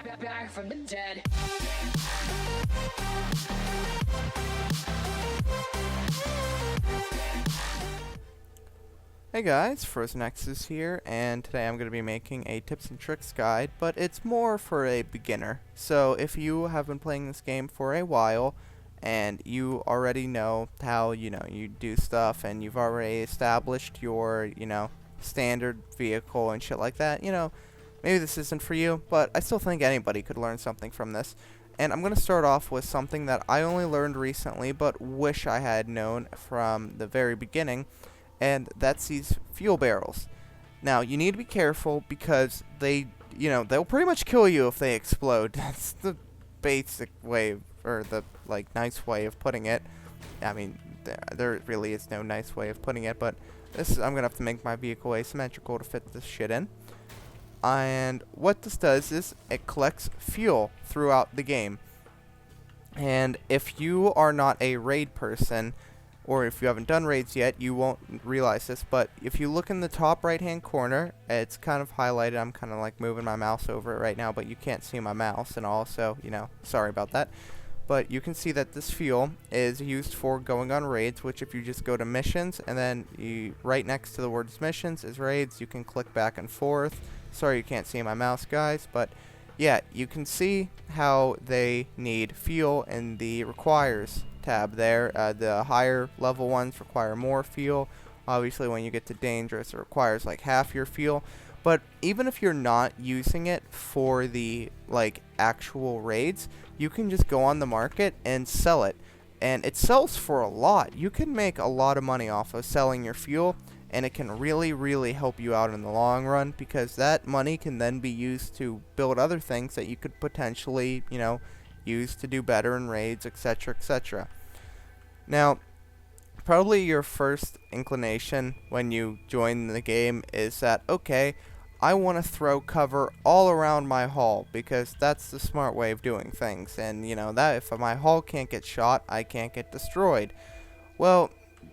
back from the dead. Hey guys, Frozen Nexus here, and today I'm going to be making a tips and tricks guide, but it's more for a beginner. So if you have been playing this game for a while, and you already know how, you do stuff, and you've already established your, standard vehicle and shit like that, maybe this isn't for you, but I still think anybody could learn something from this. And I'm going to start off with something that I only learned recently, but wish I had known from the very beginning, and that's these fuel barrels. Now, you need to be careful because they'll pretty much kill you if they explode. That's the basic way, or the, nice way of putting it. I mean, there really is no nice way of putting it, but I'm going to have to make my vehicle asymmetrical to fit this shit in. And what this does is it collects fuel throughout the game. And if you are not a raid person, or if you haven't done raids yet, you won't realize this, but if you look in the top right hand corner, it's kind of highlighted. I'm kind of like moving my mouse over it right now, but you can't see my mouse, and also, sorry about that. But you can see that this fuel is used for going on raids, which if you just go to missions, and then right next to the words missions is raids, you can click back and forth. Sorry you can't see my mouse, guys, but yeah, you can see how they need fuel in the requires tab there. The higher level ones require more fuel. Obviously, when you get to dangerous, it requires like half your fuel. But even if you're not using it for the actual raids, you can just go on the market and sell it. And it sells for a lot. You can make a lot of money off of selling your fuel, and it can really, really help you out in the long run, because that money can then be used to build other things that you could potentially, use to do better in raids, etc., etc. Now, probably your first inclination when you join the game is that, okay, I want to throw cover all around my hull, because that's the smart way of doing things, and that if my hull can't get shot, I can't get destroyed. Well,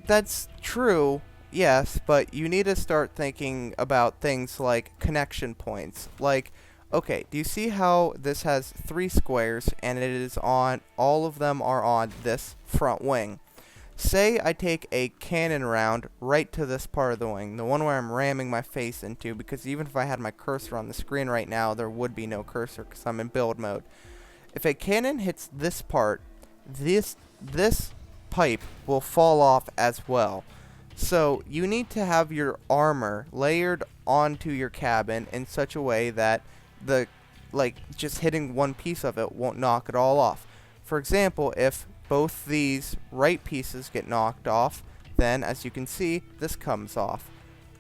that's true, yes, but you need to start thinking about things like connection points. Okay, do you see how this has 3 squares, and it is on, all of them are on this front wing. Say I take a cannon round right to this part of the wing, the one where I'm ramming my face into, because even if I had my cursor on the screen right now, there would be no cursor because I'm in build mode. If a cannon hits this part, this pipe will fall off as well. So you need to have your armor layered onto your cabin in such a way that just hitting one piece of it won't knock it all off. For example, if both these right pieces get knocked off, then as you can see, this comes off.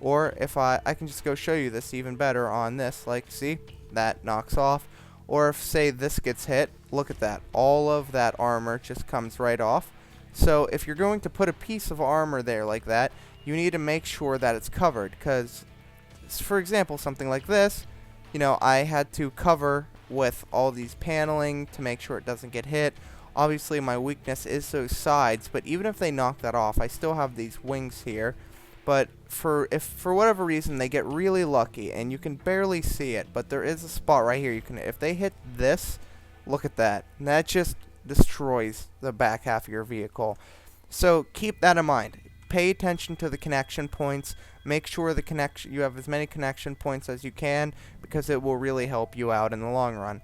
Or if I can just go show you this even better on this, see, that knocks off. Or if, say, this gets hit, look at that, all of that armor just comes right off. So if you're going to put a piece of armor there like that, you need to make sure that it's covered, because, for example, something like this, I had to cover with all these paneling to make sure it doesn't get hit. Obviously, my weakness is those sides, but even if they knock that off, I still have these wings here. But if for whatever reason they get really lucky and you can barely see it, but there is a spot right here, if they hit this, look at that. And that just destroys the back half of your vehicle. So keep that in mind. Pay attention to the connection points. Make sure you have as many connection points as you can, because it will really help you out in the long run.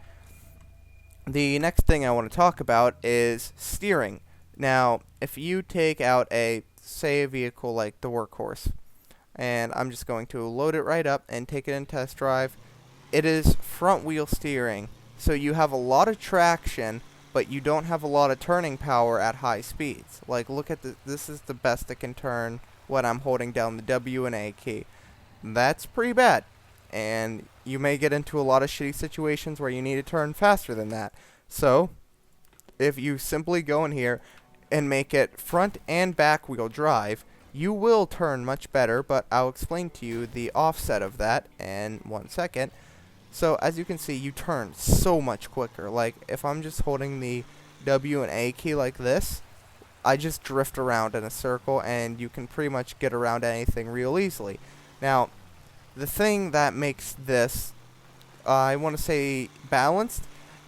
The next thing I want to talk about is steering. Now, if you take out say a vehicle like the Workhorse, and I'm just going to load it right up and take it in test drive, it is front wheel steering. So you have a lot of traction, but you don't have a lot of turning power at high speeds. Look at this is the best it can turn when I'm holding down the W and A key. That's pretty bad. And you may get into a lot of shitty situations where you need to turn faster than that. So, if you simply go in here and make it front and back wheel drive, you will turn much better, but I'll explain to you the offset of that in 1 second. So, as you can see, you turn so much quicker. If I'm just holding the W and A key like this, I just drift around in a circle, and you can pretty much get around anything real easily. Now, the thing that makes this I want to say balanced,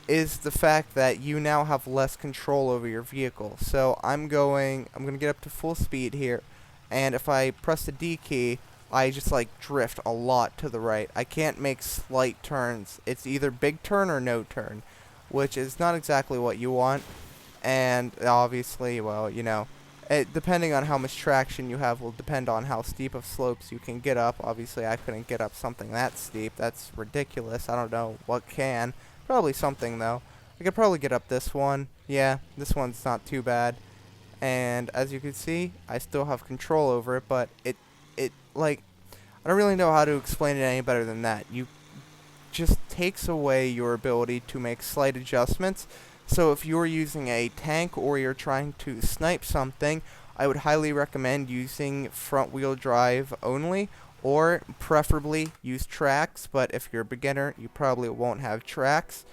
is the fact that you now have less control over your vehicle. So I'm going to get up to full speed here, and if I press the D key, I just like drift a lot to the right. I can't make slight turns. It's either big turn or no turn, which is not exactly what you want. And obviously, well, you know, depending on how much traction you have will depend on how steep of slopes you can get up. Obviously, I couldn't get up something that steep. That's ridiculous. I don't know what can. Probably something, though. I could probably get up this one. Yeah, this one's not too bad. And as you can see, I still have control over it, but it like, I don't really know how to explain it any better than that. You just takes away your ability to make slight adjustments. So if you're using a tank or you're trying to snipe something, I would highly recommend using front wheel drive only, or preferably use tracks. But if you're a beginner, you probably won't have tracks.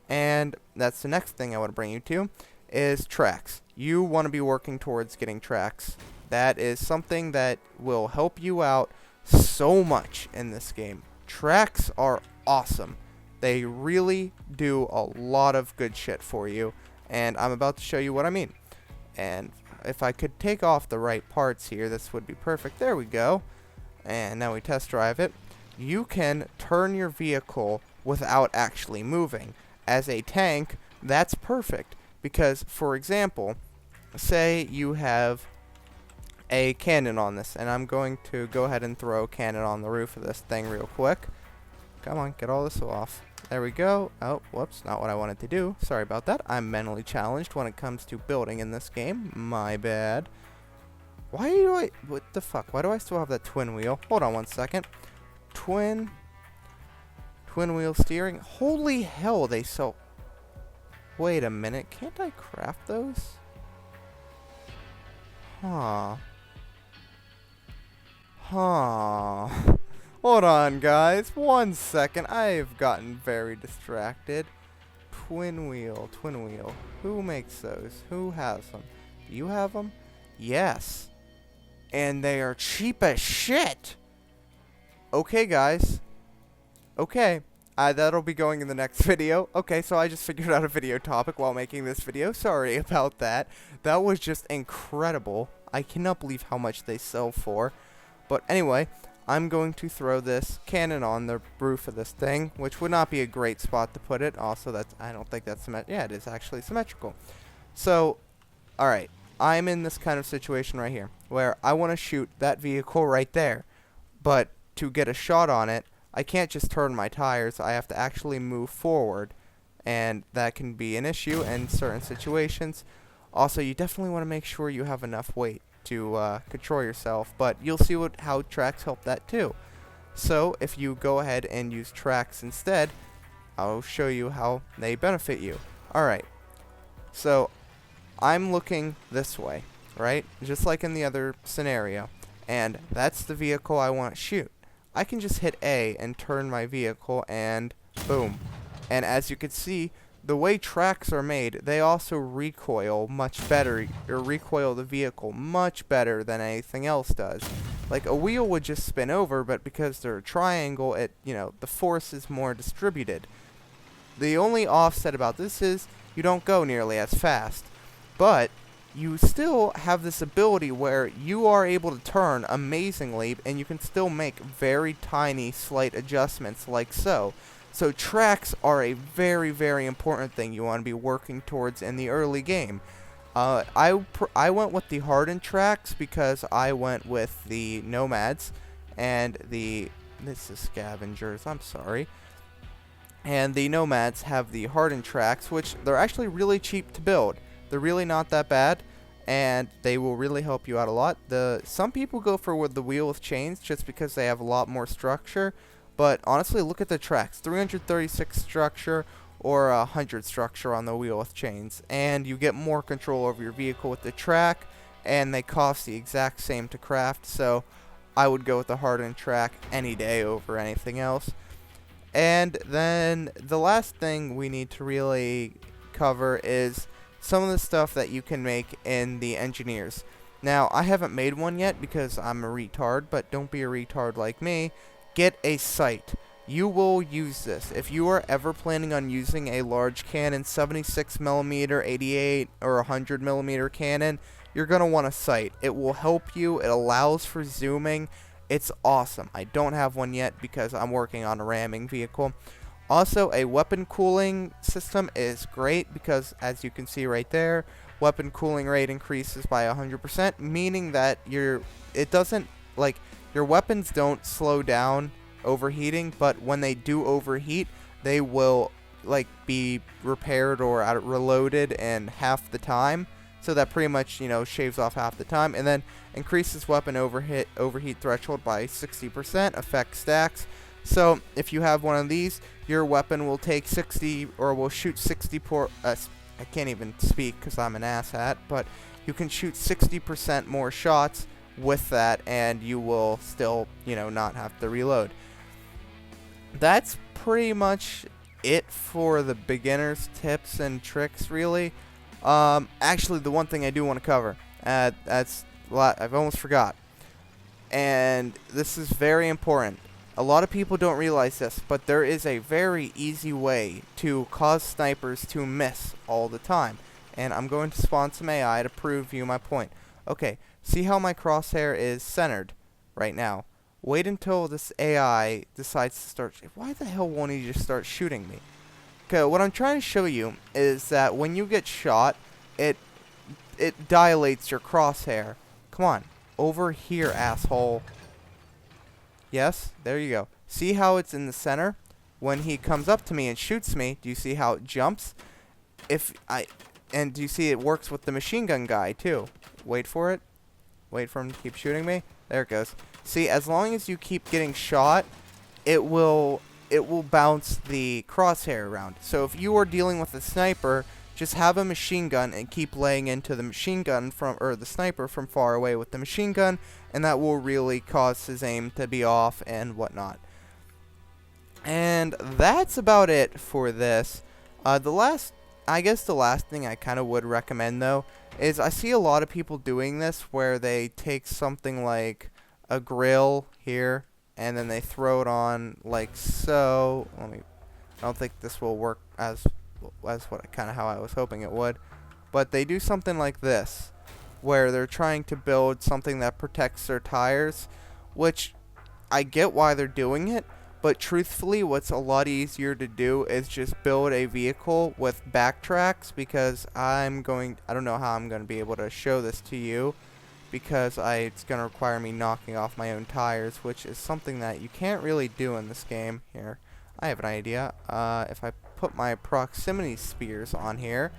And that's the next thing I want to bring you to, is tracks. You want to be working towards getting tracks. That is something that will help you out so much in this game. Tracks are awesome. They really do a lot of good shit for you, and I'm about to show you what I mean. And if I could take off the right parts here, this would be perfect. There we go. And now we test drive it. You can turn your vehicle without actually moving. As a tank, that's perfect, because, for example, say you have a cannon on this, and I'm going to go ahead and throw a cannon on the roof of this thing real quick. Come on, get all this off. There we go. Oh, whoops, not what I wanted to do. Sorry about that. I'm mentally challenged when it comes to building in this game. My bad. Why do I... What the fuck? Why do I still have that twin wheel? Hold on one second. Twin wheel steering. Holy hell, they sell... Wait a minute. Can't I craft those? Huh. Hold on, guys. 1 second. I've gotten very distracted. Twin wheel. Who makes those? Who has them? Do you have them? Yes. And they are cheap as shit. Okay, guys. Okay. That'll be going in the next video. Okay, so I just figured out a video topic while making this video. Sorry about that. That was just incredible. I cannot believe how much they sell for. But anyway, I'm going to throw this cannon on the roof of this thing, which would not be a great spot to put it. Also, I don't think that's symmetrical. Yeah, it is actually symmetrical. So, alright, I'm in this kind of situation right here, where I want to shoot that vehicle right there. But to get a shot on it, I can't just turn my tires. I have to actually move forward, and that can be an issue in certain situations. Also, you definitely want to make sure you have enough weight to control yourself, but you'll see how tracks help that too. So if you go ahead and use tracks instead, I'll show you how they benefit you. Alright, so I'm looking this way, right? Just like in the other scenario, and that's the vehicle I want to shoot. I can just hit A and turn my vehicle, and boom. And as you can see, the way tracks are made, they also recoil much better, or recoil the vehicle much better than anything else does. Like, a wheel would just spin over, but because they're a triangle, the force is more distributed. The only offset about this is you don't go nearly as fast, but you still have this ability where you are able to turn amazingly, and you can still make very tiny, slight adjustments like so. So tracks are a very, very important thing you want to be working towards in the early game. I went with the hardened tracks because I went with the nomads and this is scavengers, I'm sorry. And the nomads have the hardened tracks, which they're actually really cheap to build. They're really not that bad, and they will really help you out a lot. Some people go for the wheel with chains just because they have a lot more structure. But honestly, look at the tracks. 336 structure or 100 structure on the wheel with chains. And you get more control over your vehicle with the track. And they cost the exact same to craft. So I would go with the hardened track any day over anything else. And then the last thing we need to really cover is some of the stuff that you can make in the engineers. Now, I haven't made one yet because I'm a retard. But don't be a retard like me. Get a sight. you will use this. If you are ever planning on using a large cannon, 76mm, 88, or 100mm cannon, you're going to want a sight. It will help you. It allows for zooming. It's awesome. I don't have one yet because I'm working on a ramming vehicle. Also, a weapon cooling system is great because, as you can see right there, weapon cooling rate increases by 100%, meaning that your weapons don't slow down overheating, but when they do overheat, they will be repaired or reloaded in half the time. So that pretty much, shaves off half the time, and then increases weapon overheat threshold by 60%, effect stacks. So if you have one of these, your weapon will take 60, or will shoot 60 I can't even speak because I'm an asshat, but you can shoot 60% more shots with that, and you will still, not have to reload. That's pretty much it for the beginner's tips and tricks, really. Actually, the one thing I do want to cover, that's a lot, I've almost forgot, and this is very important. A lot of people don't realize this, but there is a very easy way to cause snipers to miss all the time, and I'm going to spawn some AI to prove you my point. Okay, see how my crosshair is centered right now? Wait until this AI decides to start. Why the hell won't he just start shooting me? Okay, what I'm trying to show you is that when you get shot, it dilates your crosshair. Come on, over here, asshole. Yes, there you go. See how it's in the center? When he comes up to me and shoots me, do you see how it jumps? And do you see it works with the machine gun guy too? Wait for it. Wait for him to keep shooting me. There it goes. See, as long as you keep getting shot, it will bounce the crosshair around. So if you are dealing with a sniper, just have a machine gun and keep laying into the machine gun or the sniper from far away with the machine gun, and that will really cause his aim to be off and whatnot. And that's about it for this. The last thing I kind of would recommend, though, is I see a lot of people doing this where they take something like a grill here and then they throw it on like so. I don't think this will work as how I was hoping it would, but they do something like this where they're trying to build something that protects their tires, which I get why they're doing it, but truthfully what's a lot easier to do is just build a vehicle with backtracks, because I don't know how I'm going to be able to show this to you, because it's going to require me knocking off my own tires, which is something that you can't really do in this game. Here, I have an idea. If I put my proximity spears on here,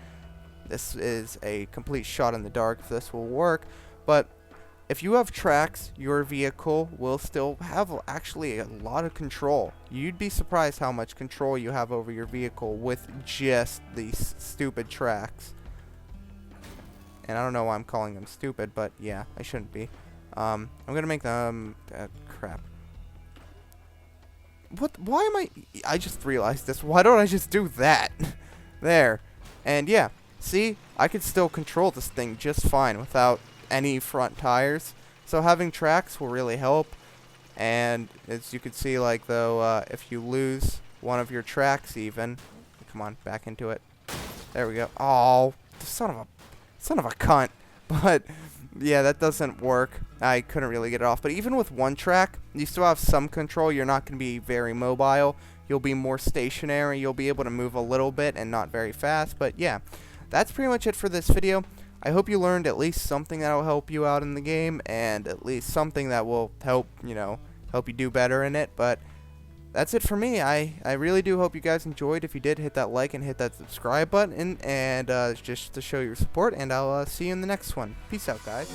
this is a complete shot in the dark if this will work, but if you have tracks, your vehicle will still have actually a lot of control. You'd be surprised how much control you have over your vehicle with just these stupid tracks. And I don't know why I'm calling them stupid, but yeah, I shouldn't be. I'm gonna make them crap. Why am I just realized this. Why don't I just do that? There. And yeah, see, I could still control this thing just fine without any front tires. So having tracks will really help. And as you can see, like though, if you lose one of your tracks even, come on, back into it. There we go. Oh, son of a cunt. But yeah, that doesn't work. I couldn't really get it off. But even with one track, you still have some control. You're not going to be very mobile. You'll be more stationary. You'll be able to move a little bit and not very fast. But yeah, that's pretty much it for this video. I hope you learned at least something that will help you out in the game, and at least something that will help, help you do better in it. But that's it for me. I really do hope you guys enjoyed. If you did, hit that like and hit that subscribe button, and just to show your support, and I'll see you in the next one. Peace out, guys.